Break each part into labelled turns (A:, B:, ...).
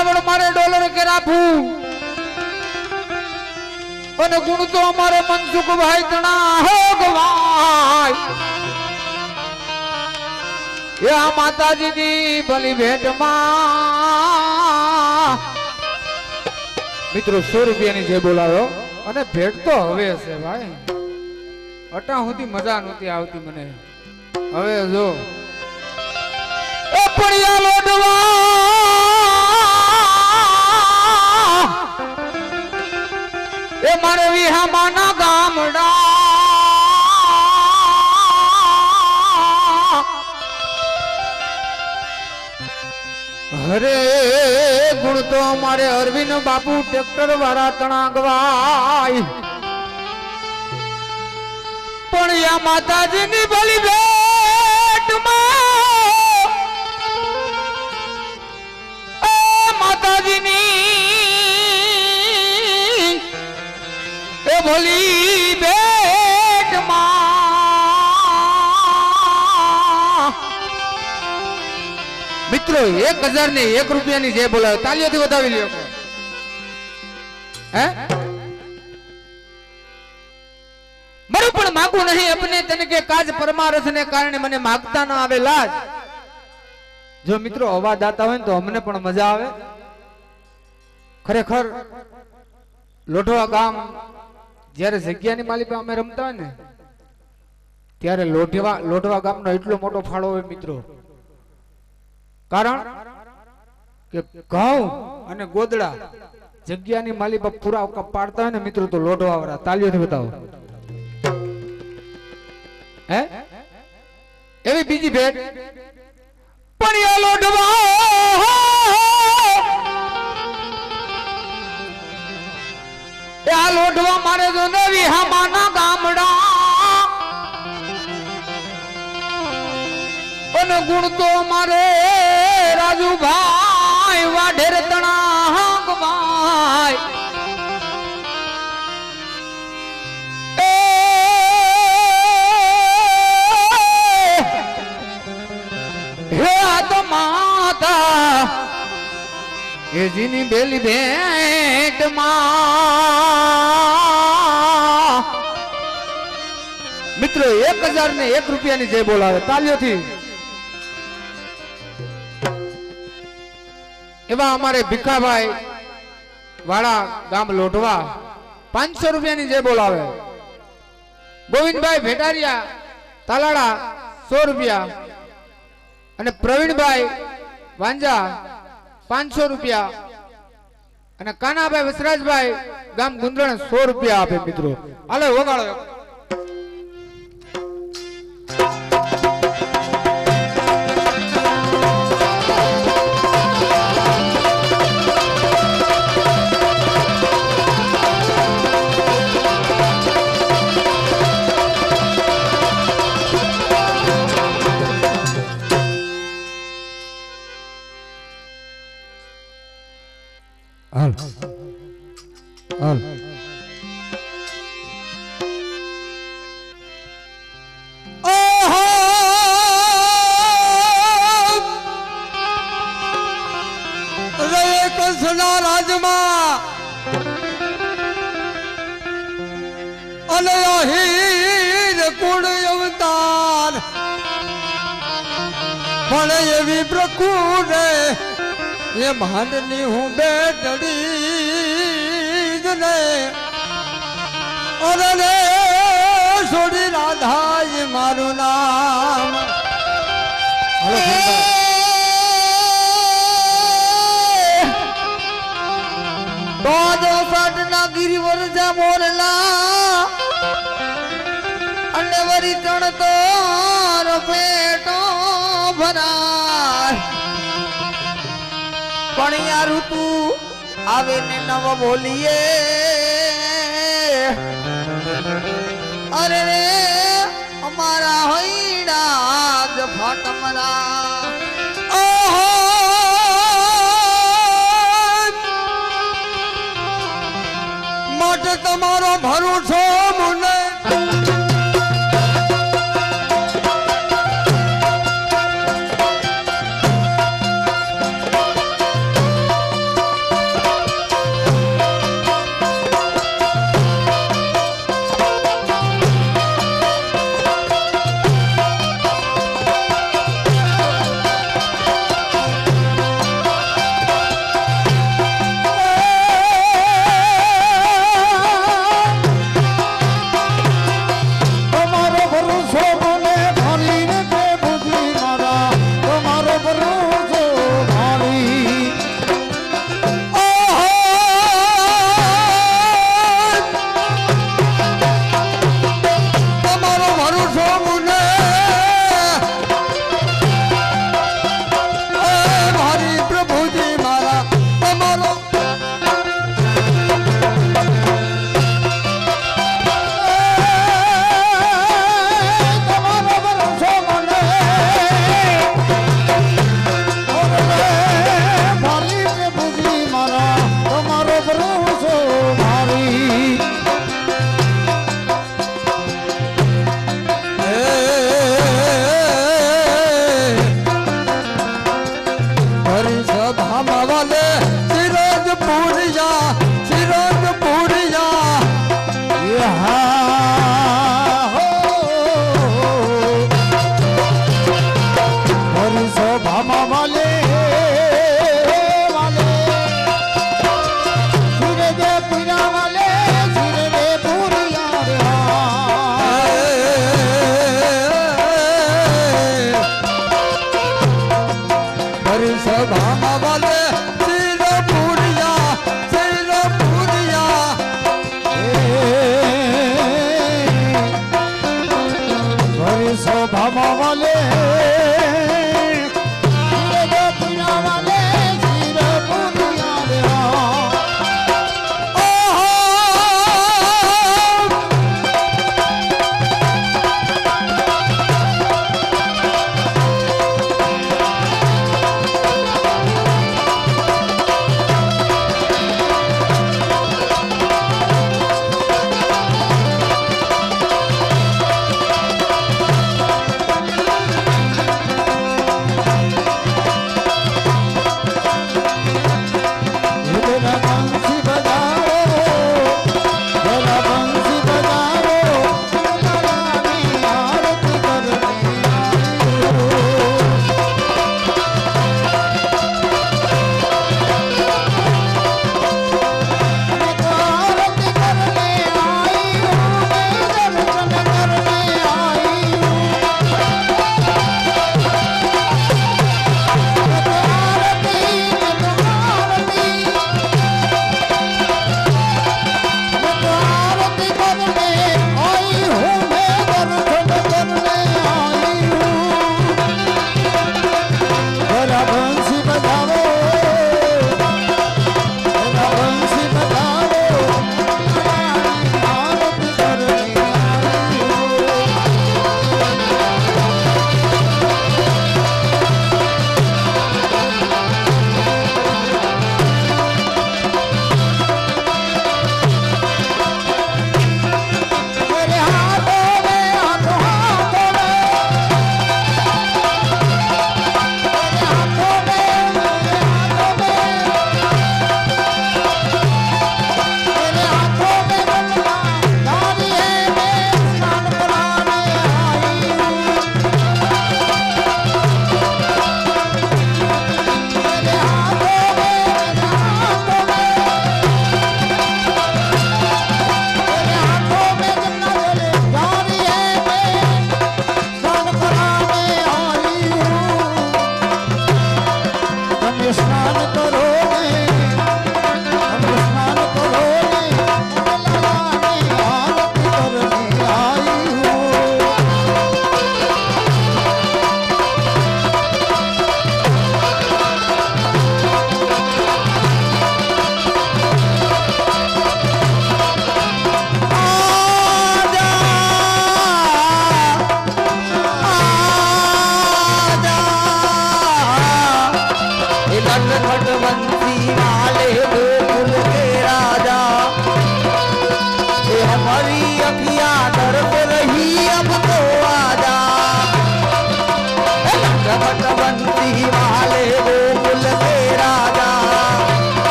A: વેરાવળ મારે ડોલર કે રાખું અને ગુણ તો અમારે મનસુખભાઈ તણા હો ગવાય એ આ માતાજીની ભલી ભેટમાં મિત્રો 100 રૂપિયાની જે બોલાવ્યો અને ભેટ તો હવે હશે ભાઈ અટા સુધી મજા નહોતી આવતી મને હવે જો એ પડિયા લોડવા એ મારે વિહામાના ગામડા હરે ગુણ તો મારે અરવિંદ બાપુ ટ્રેક્ટર વાળા તણાગવાય પણ યા માતાજીની ભલી ભેટમાં માતાજીની એ ભલી ભેટમાં મિત્રો 1000 ને 1 રૂપિયાની જે બોલાવે તાલીઓથી વધાવી લ્યો હે મારું પણ માગું નહીં अपने તને કે કાજ પરમારથ ને કારણે મને માગતા ન આવેલા જો મિત્રો અવાજ આતા હોય તો અમને પણ મજા આવે ખરેખર લોઢવા ગામ જ્યારે જગ્યાની માલિકા અમે રમતા હોય ને ત્યારે લોઢવા ગામનો એટલો મોટો ફાળો હોય મિત્રો કારણ કે ઘઉં અને ગોદડા જગ્યાની માલિકા પૂરા પાડતા હોય ને મિત્રો તો લોઢવા વાળા તાલીઓથી બતાવો હે એવી બીજી ભેટ પણ લોઢવા આ લોઢવા મારે તો નવી હામાના ગામડા અને ગુણ તો મારે રાજુભાઈ વાઢેર તણાગભાઈ હે તો માતા એ જીની બેલી ભેટ માં મિત્રો 1000 ને 1 રૂપિયાની જે બોલાવે તાલીઓથી એવા અમારે ભીખાભાઈ વાળા ગામ લોઢવા 500 રૂપિયાની જે બોલાવે ગોવિંદભાઈ ભેટારિયા તાલાડા 100 રૂપિયા અને પ્રવીણભાઈ વાંજા 500 રૂપિયા અને કાનાભાઈ વસરાજભાઈ ગામ ગુંદરણ 100 રૂપિયા આપે મિત્રો હાલે વગાડો હાલ હાલ ઓહો રે કૃષ્ણ રાજમાં અને અહીર કુળ અવતાર પણ એવી પ્રકુરે એ માંડની હું બેટડી જ ને અરે રે છોડી રાધા મારું નામ તો પાટના ગિરિવર જા મોરલા અને વરી તણ તો પેટો ભરાય પણ યાર ઋતુ આવે ને નવ બોલીએ અરે રે અમારા હોઈડા જ ફાટમરા ઓહો માટે તમારો ભરોસો મને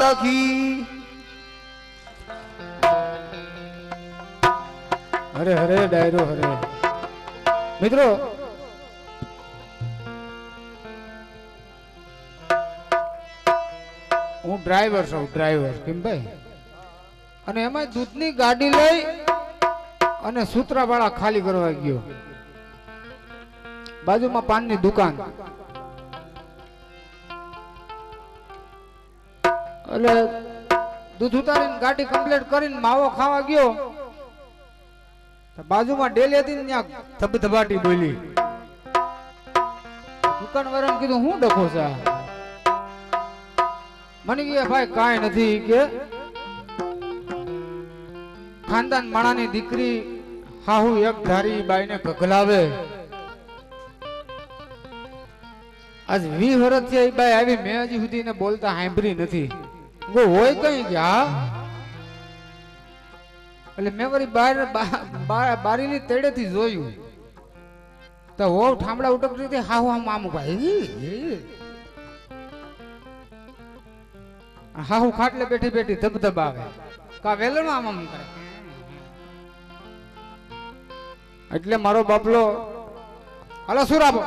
B: તખી
A: હરે હરે ડાયરો હરે મિત્રો હું ડ્રાઈવર છું ડ્રાઈવર કેમ ભાઈ અને એમાં દૂધની ગાડી લઈ અને સૂત્રાવાળા ખાલી કરવા ગયો બાજુમાં પાનની દુકાન એટલે દૂધ ઉતારીને ગાડી કમ્પ્લીટ કરીને માવો ખાવા ગયો બાજુમાં ડેલી હતી ને ત્યાં ધબધબાટી બોલી દુકાન વાળાને કીધું હું ડખો છે મને કે ભાઈ કાંઈ નથી કે ખાનદાન માણાની દીકરી હાહુ એક ધારી બાઈને કગલાવે આજ 20 વર્ષથી એ બાઈ આવી મેં હજી સુધી ને બોલતા સાંભળી નથી હોય કઈ કે હા એટલે મેં વળી બારીની તેડેથી જોયું તો હો ઠામડા ઉટકતી હતી હાહુ આમ આમ ભાઈ હાહુ ખાટલે બેઠી બેઠી ધબધબાવે કા વેલણ આમ આમ કરે એટલે મારો બાપલો હાલો સુરાબો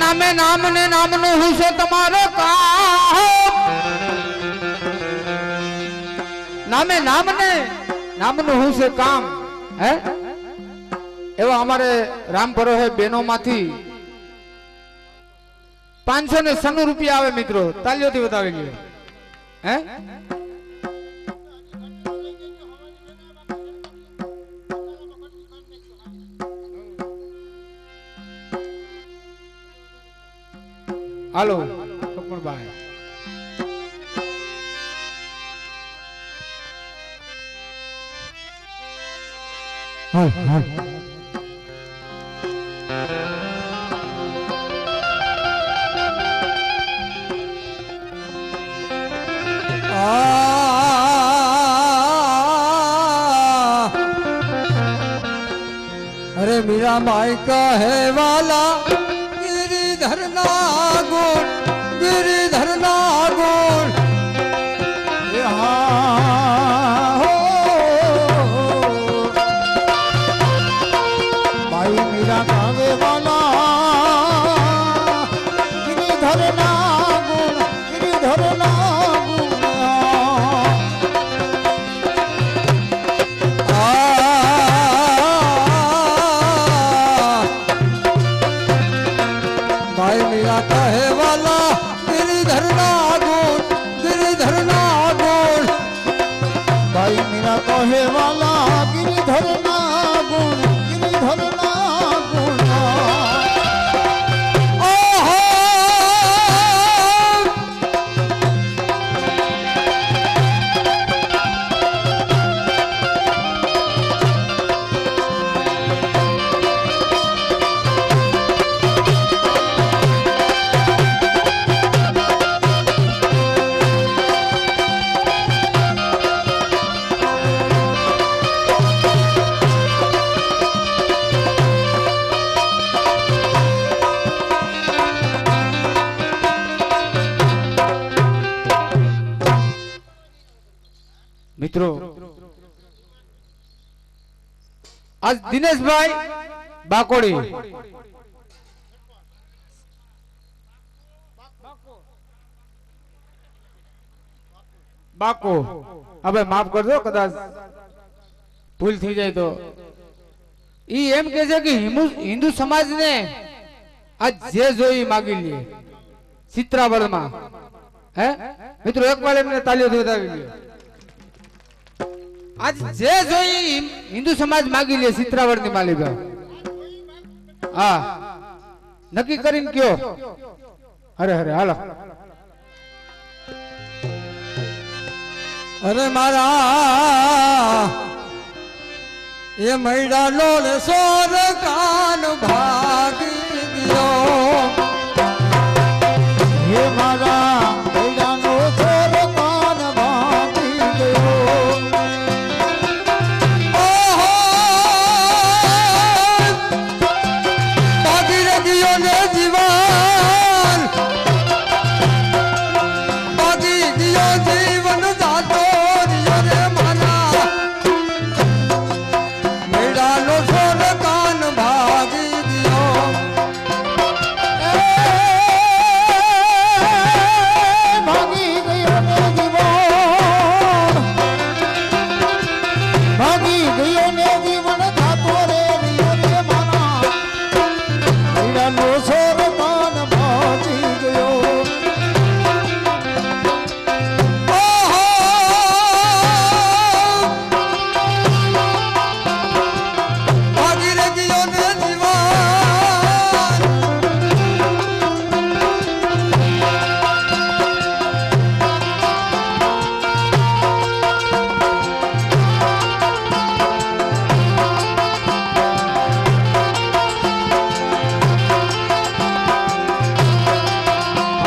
A: નામે નામ ને નામનું હું છે તમારો કામ નામે નામ ને નામનું હું છે કામ હે એવા અમારે રામ પરોહે બેનો માંથી 596 રૂપિયા આવે મિત્રો તાલીઓથી બતાવી લ્યો હે હાલો કપૂરભાઈ
B: अरे मीरा माई का है वाला गिरिधर नागुण गिरिधर नागुण हो माई मीरा गावे वाला गिरिधर नागुण गिरिधर नागुण भाई मेरा कहे वाला गिरिधर नागुण गिरिधर नागुण भाई मेरा कहे वाला गिरिधर नागुण गिरिधर नागुण ओहो
A: મિત્રો આજ દિનેશભાઈ બાકોડી બાકો હવે માફ કરજો કદાચ ભૂલ થઈ જાય તો ઈ એમ કે છે કે હિન્દુ સમાજ ને આજ જે જોઈ માગી લે ચિત્રાવળમાં હે મિત્રો એકવાર એમને તાલીઓ બતાવી લ્યો આજ જે જોઈ હિન્દુ સમાજ માગી લે ચિત્રાવળ ની માલિકા હા નક્કી કરીને કયો અરે અરે હાલો
B: અરે મારા એ મૈડા લોલ સોર કાન ભાગી ગયો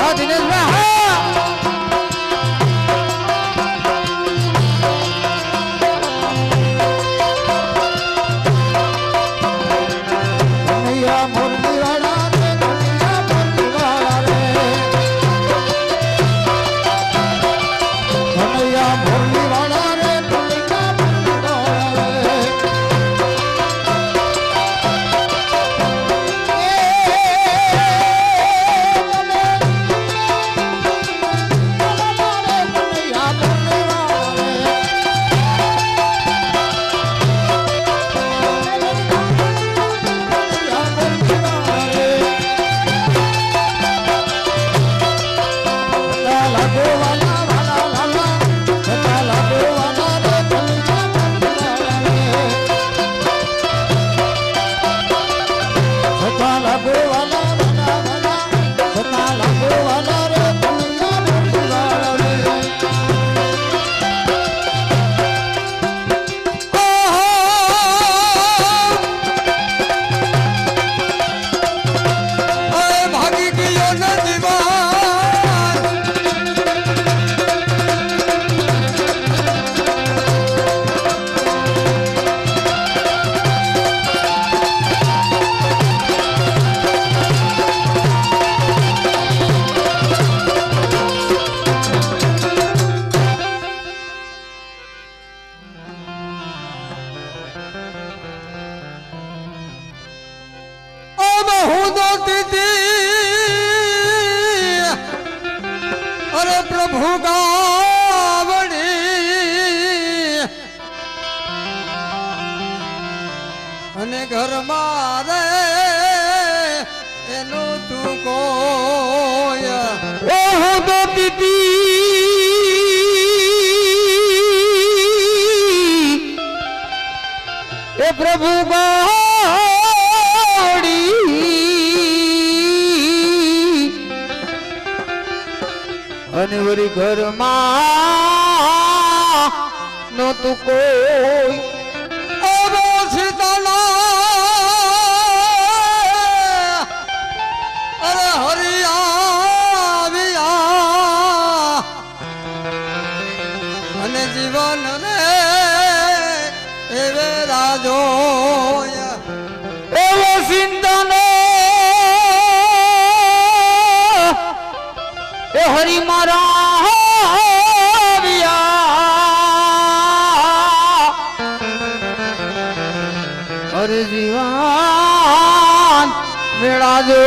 A: હા દિનેશભાઈ હા
B: કનૈયા મોરલી વાળા રે કનૈયા મોરલી વાળા રે કનૈયા મોરલી વાળા રે કનૈયા મોરલી વાળા રે अरे प्रभु गावड़ी अने घर मारे एनो तू कोया ओहो दो दीदी ए प्रभु गावड़ी
A: અને વરી ઘરમાં નહોતું કોઈ
B: ઓબો સીતાલા અરે હરિયા અને જીવન ને એવે રાજો
A: એવો સિંધનો એ હરી મારા અરે જીવાન મેળા જો